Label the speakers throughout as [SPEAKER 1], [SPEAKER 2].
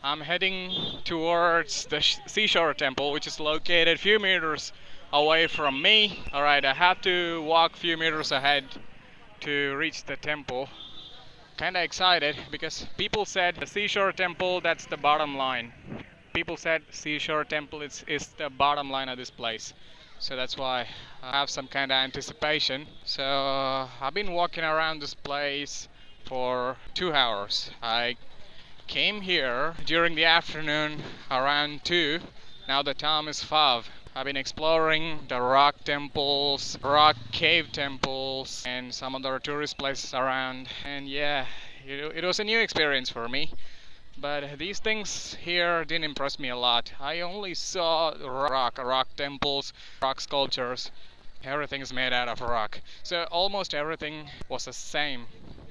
[SPEAKER 1] I'm heading towards the seashore temple, which is located a few meters away from me. Alright, I have to walk a few meters ahead to reach the temple. Kinda excited because people said the seashore temple, that's the bottom line. People said seashore temple is the bottom line of this place. So that's why I have some kind of anticipation. So I've been walking around this place for 2 hours. I came here during the afternoon around 2. Now the time is 5. I've been exploring the rock temples, rock cave temples, and some other tourist places around. And yeah, it was a new experience for me. But these things here didn't impress me a lot. I only saw rock temples, rock sculptures. Everything is made out of rock. So almost everything was the same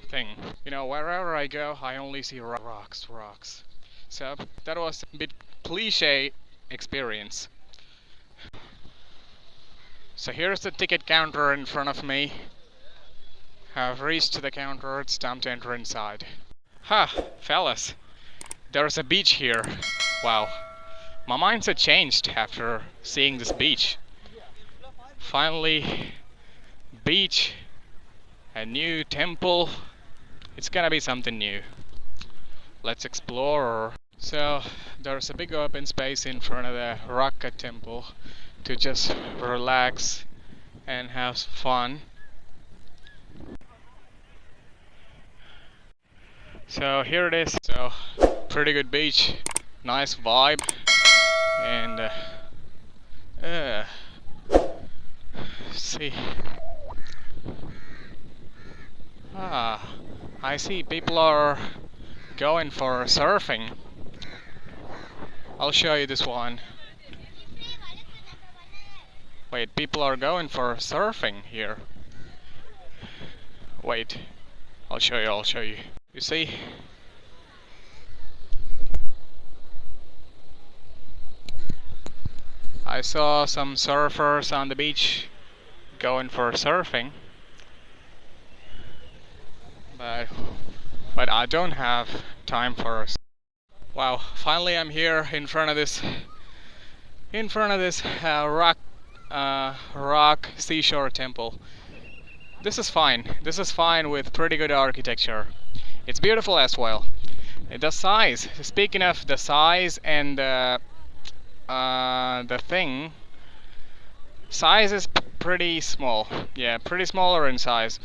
[SPEAKER 1] thing. You know, wherever I go, I only see rocks. So that was a bit cliche experience. So here's the ticket counter in front of me. I've reached the counter, it's time to enter inside. Fellas, there's a beach here. Wow, my mindset changed after seeing this beach. Finally, beach, a new temple. It's gonna be something new. Let's explore. So there's a big open space in front of the rock cut temple to just relax and have fun. So here it is. So pretty good beach, nice vibe, and see. I see people are going for surfing. I'll show you this one. Wait, people are going for surfing here. Wait, I'll show you. You see? I saw some surfers on the beach going for surfing. But I don't have time for us. Wow, finally I'm here in front of this rock seashore temple. This is fine with pretty good architecture. It's beautiful as well. The size, speaking of the size and the thing, size is pretty small. Yeah, pretty smaller in size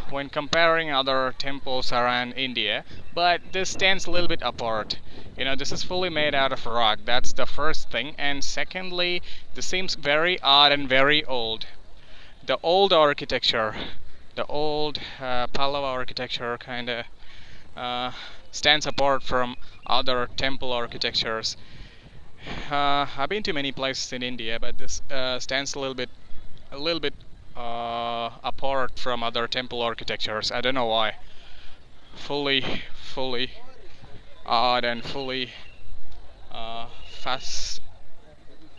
[SPEAKER 1] when comparing other temples around India, but this stands a little bit apart. You know, this is fully made out of rock. That's the first thing. And secondly, this seems very odd and very old. The old architecture, the old Pallava architecture kind of stands apart from other temple architectures. I've been to many places in India, but this stands a little bit apart from other temple architectures. I don't know why. Fully odd and fully fast.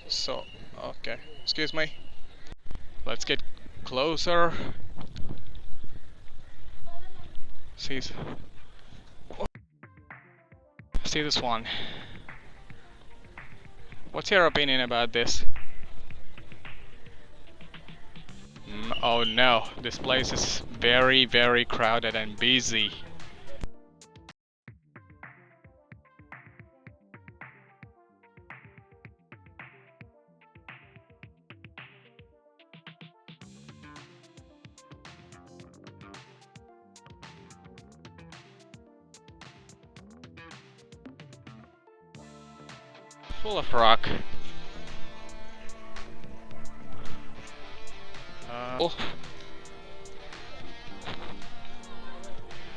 [SPEAKER 1] So okay, excuse me. Let's get closer. See this one. What's your opinion about this? Oh no, this place is very, very crowded and busy. Full of rock.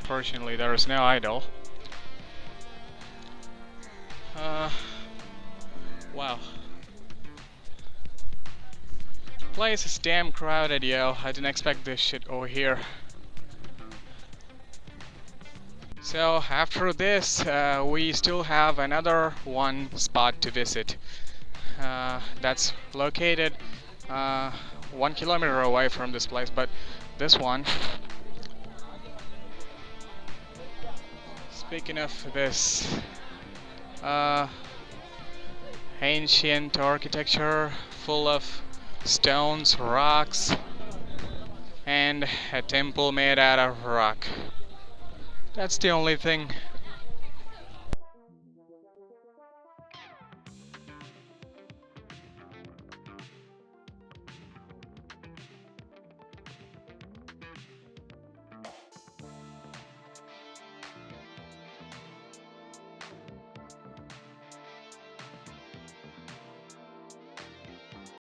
[SPEAKER 1] Fortunately, there is no idol. Wow. Place is damn crowded, yo. I didn't expect this shit over here. So after this, we still have another one spot to visit. That's located 1 kilometer away from this place, but this one, speaking of this, Uh, Ancient architecture full of stones, rocks, and a temple made out of rock. That's the only thing